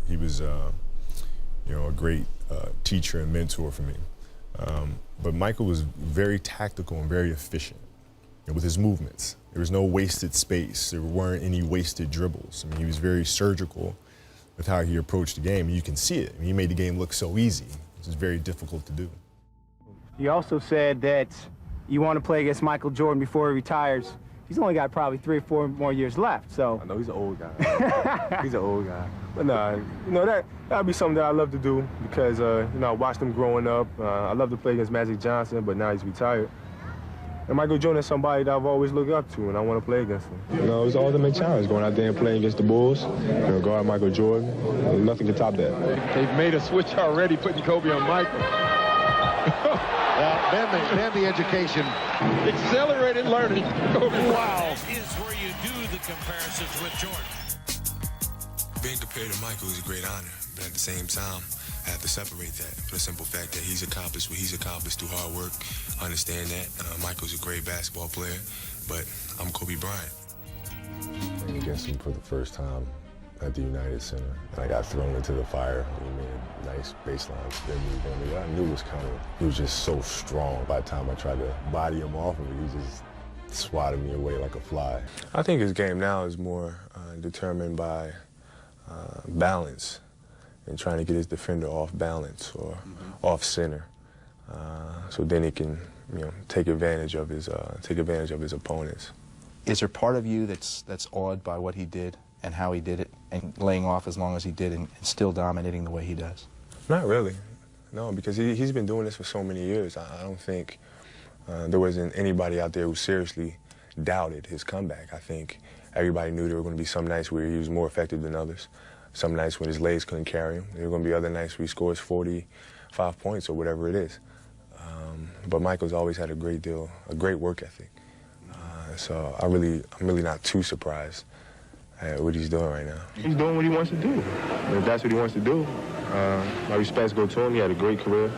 He was, you know, a great teacher and mentor for me. But Michael was very tactical and very efficient with his movements. There was no wasted space. There weren't any wasted dribbles. I mean, he was very surgical with how he approached the game, and you can see it. I mean, he made the game look so easy. It's very difficult to do. You also said that you want to play against Michael Jordan before he retires. He's only got probably 3 or 4 more years left, so. I know he's an old guy. He's an old guy. But nah, you know, that'd be something that I love to do because, you know, I watched him growing up. I love to play against Magic Johnson, but now he's retired. And Michael Jordan is somebody that I've always looked up to, and I want to play against him. You know, it was the ultimate challenge going out there and playing against the Bulls, you know, guard Michael Jordan. Nothing can top that. They've made a switch already, putting Kobe on Michael. Well, then the education. Accelerated learning. Wow. Is where you do the comparisons with Jordan. Being compared to Michael is a great honor, but at the same time, I have to separate that for the simple fact that he's accomplished what he's accomplished through hard work. I understand that. Michael's a great basketball player, but I'm Kobe Bryant. Playing against him for the first time at the United Center, and I got thrown into the fire. He made a nice baseline spin move on me. I knew it was coming. He was just so strong. By the time I tried to body him off of me, he just swatted me away like a fly. I think his game now is more determined by balance and trying to get his defender off balance or off center, so then he can, you know, take advantage of his opponents. Is there part of you that's awed by what he did and how he did it and laying off as long as he did and still dominating the way he does? Not really, no, because he's been doing this for so many years. I don't think there wasn't anybody out there who seriously doubted his comeback. I think everybody knew there were going to be some nights where he was more effective than others, some nights when his legs couldn't carry him. There were going to be other nights where he scores 45 points or whatever it is. But Michael's always had a great work ethic. So I'm really not too surprised at what he's doing right now. He's doing what he wants to do. And if that's what he wants to do, my respects go to him. He had a great career.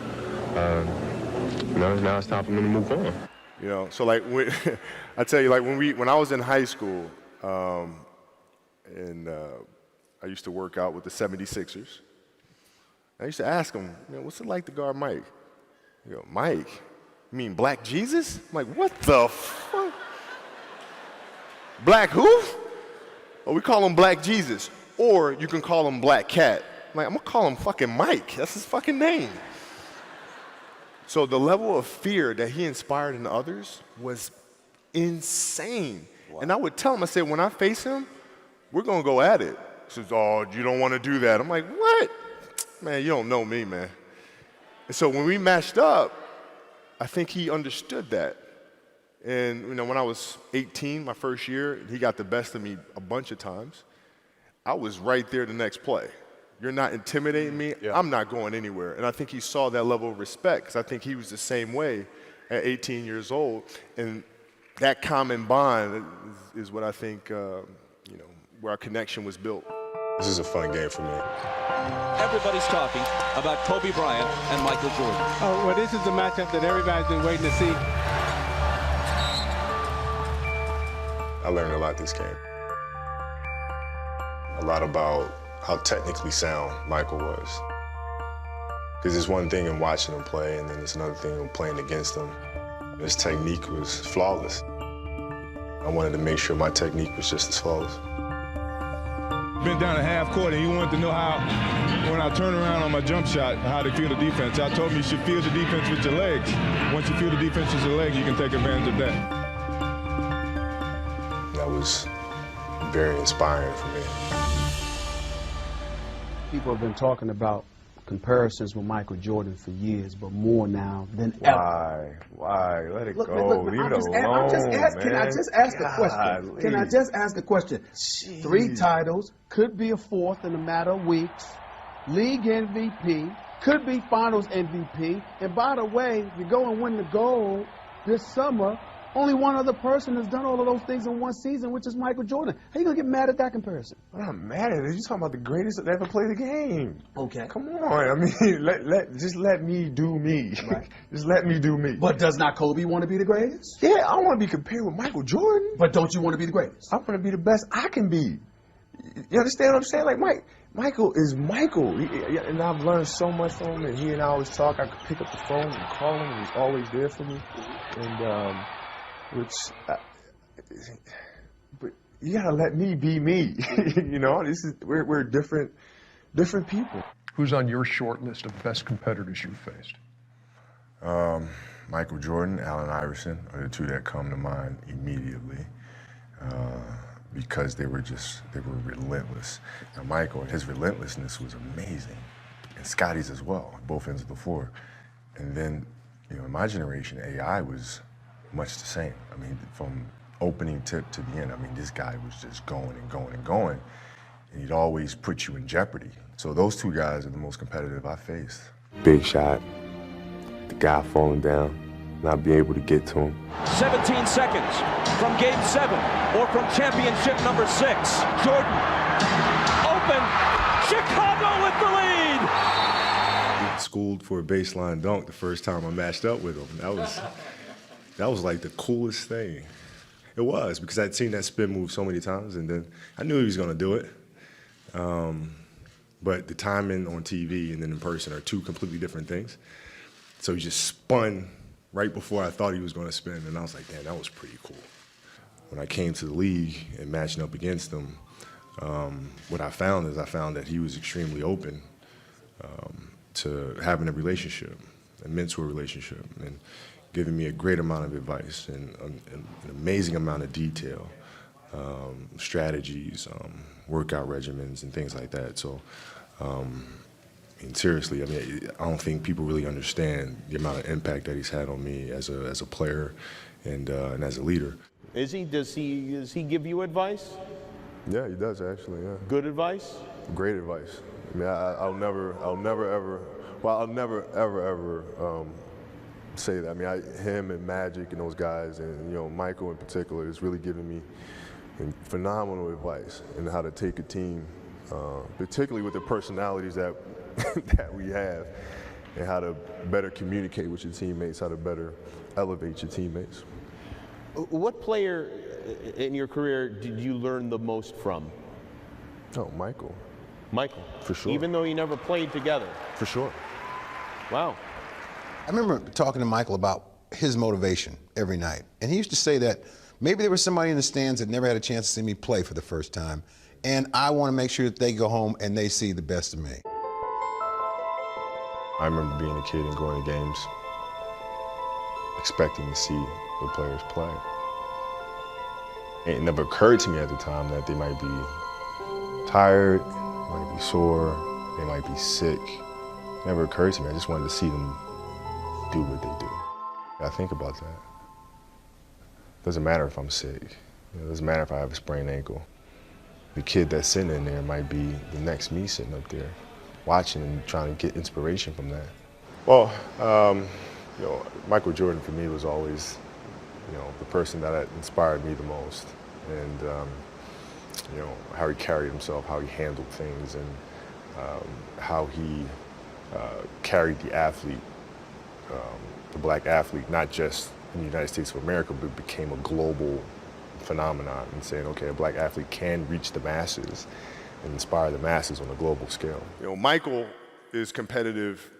You know, now it's time for me to move on. You know, so like I tell you, like when I was in high school, and I used to work out with the 76ers. I used to ask him, you know, what's it like to guard Mike? You go, Mike? You mean Black Jesus? I'm like, what the fuck? Black who? Oh, we call him Black Jesus. Or you can call him Black Cat. I'm like, I'm gonna call him fucking Mike. That's his fucking name. So the level of fear that he inspired in others was insane. Wow. And I would tell him, I said, when I face him, we're gonna go at it. He says, oh, you don't wanna do that. I'm like, what? Man, you don't know me, man. And so when we matched up, I think he understood that. And you know, when I was 18, my first year, he got the best of me a bunch of times. I was right there the next play. You're not intimidating me, yeah. I'm not going anywhere. And I think he saw that level of respect, because I think he was the same way at 18 years old. And that common bond is what I think, you know, where our connection was built. This is a fun game for me. Everybody's talking about Kobe Bryant and Michael Jordan. Oh, well, this is the matchup that everybody's been waiting to see. I learned a lot this game. A lot about how technically sound Michael was. Because it's one thing in watching him play, and then it's another thing in playing against him. His technique was flawless. I wanted to make sure my technique was just as flawless. Been down a half court, and he wanted to know how, when I turn around on my jump shot, how to feel the defense. I told him you should feel the defense with your legs. Once you feel the defense with your legs, you can take advantage of that. That was very inspiring for me. People have been talking about comparisons with Michael Jordan for years, but more now than ever. Why? Let it go. Look, Leave it alone, Can I just ask a question? Can I just ask a question? Jeez. 3 titles, could be a 4th in a matter of weeks. League MVP, could be Finals MVP. And by the way, you go and win the gold this summer. Only one other person has done all of those things in one season, which is Michael Jordan. How you gonna get mad at that comparison? I'm not mad at it. You're talking about the greatest that ever played the game. Okay. Come on. I mean, just let me do me. Right. Just let me do me. But does not Kobe want to be the greatest? Yeah, I want to be compared with Michael Jordan. But don't you want to be the greatest? I want to be the best I can be. You understand what I'm saying? Like, Michael is Michael, and I've learned so much from him. And he and I always talk. I could pick up the phone and call him, and he's always there for me. And but you gotta let me be me. You know, we're different people. Who's on your short list of best competitors you've faced? Michael Jordan, Allen Iverson are the two that come to mind immediately because they were relentless. Now Michael, his relentlessness was amazing, and Scotty's as well, both ends of the floor. And then, you know, in my generation, AI was much the same. I mean, from opening tip to the end, I mean, this guy was just going and going and going, and he'd always put you in jeopardy. So those two guys are the most competitive I faced. Big shot, the guy falling down, not being able to get to him. 17 seconds from Game 7 or from championship number 6. Jordan, open, Chicago with the lead. He schooled for a baseline dunk the first time I matched up with him. That was like the coolest thing. It was, because I'd seen that spin move so many times, and then I knew he was gonna do it. But the timing on TV and then in person are two completely different things. So he just spun right before I thought he was gonna spin, and I was like, damn, that was pretty cool. When I came to the league and matching up against him, what I found that he was extremely open to having a relationship, a mentor relationship, and giving me a great amount of advice and an amazing amount of detail, strategies, workout regimens, and things like that. So, and seriously, I mean, I don't think people really understand the amount of impact that he's had on me as a player and as a leader. Is he? Does he give you advice? Yeah, he does actually. Yeah. Good advice? Great advice. I mean, I'll never ever say that. I mean, him and Magic and those guys, and you know, Michael in particular, has really given me phenomenal advice in how to take a team, particularly with the personalities that that we have, and how to better communicate with your teammates, how to better elevate your teammates. What player in your career did you learn the most from? Oh, Michael. Michael. For sure. Even though you never played together. For sure. Wow. I remember talking to Michael about his motivation every night. And he used to say that maybe there was somebody in the stands that never had a chance to see me play for the first time. And I want to make sure that they go home and they see the best of me. I remember being a kid and going to games, expecting to see the players play. It never occurred to me at the time that they might be tired, they might be sore, they might be sick. It never occurred to me. I just wanted to see them do what they do. I think about that. Doesn't matter if I'm sick. It doesn't matter if I have a sprained ankle. The kid that's sitting in there might be the next me sitting up there, watching and trying to get inspiration from that. Well, you know, Michael Jordan for me was always, you know, the person that inspired me the most, and you know, how he carried himself, how he handled things, and how he carried the athlete, the black athlete, not just in the United States of America, but became a global phenomenon, and saying, okay, a black athlete can reach the masses and inspire the masses on a global scale. You know, Michael is competitive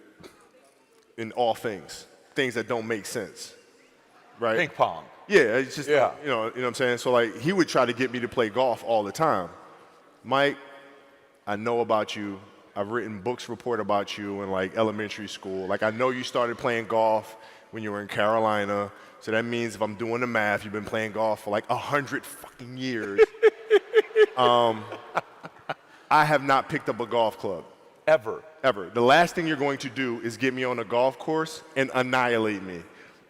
in all things that don't make sense, right? Ping pong. Yeah, it's just, yeah. You know what I'm saying? So like, he would try to get me to play golf all the time. Mike, I know about you. I've written books report about you in like elementary school. Like, I know you started playing golf when you were in Carolina. So that means if I'm doing the math, you've been playing golf for like 100 fucking years. I have not picked up a golf club. Ever. Ever. The last thing you're going to do is get me on a golf course and annihilate me. I'm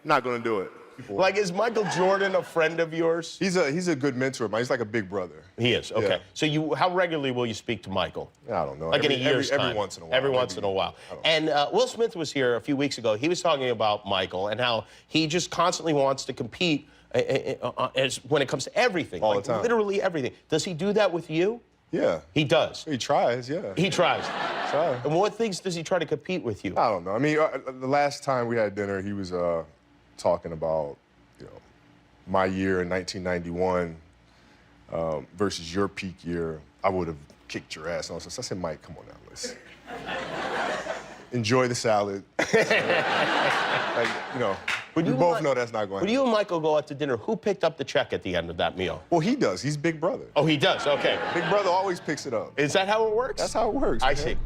not going to do it. Like, is Michael Jordan a friend of yours? He's a good mentor of mine. He's like a big brother. He is, okay. Yeah. So how regularly will you speak to Michael? I don't know. Like in a year's time? Every once in a while. Every once in a while. And Will Smith was here a few weeks ago. He was talking about Michael and how he just constantly wants to compete when it comes to everything. All the time. Literally everything. Does he do that with you? Yeah. He does? He tries, yeah. He tries? Try. And what things does he try to compete with you? I don't know. I mean, the last time we had dinner, he was talking about, you know, my year in 1991 versus your peak year. I would have kicked your ass. And all this. So I said, Mike, come on now, listen. Enjoy the salad. Like, you know, we both know that's not going to happen. When you and Michael go out to dinner, who picked up the check at the end of that meal? Well, he does. He's big brother. Oh, he does? Okay. Big brother always picks it up. Is that how it works? That's how it works. I man. see.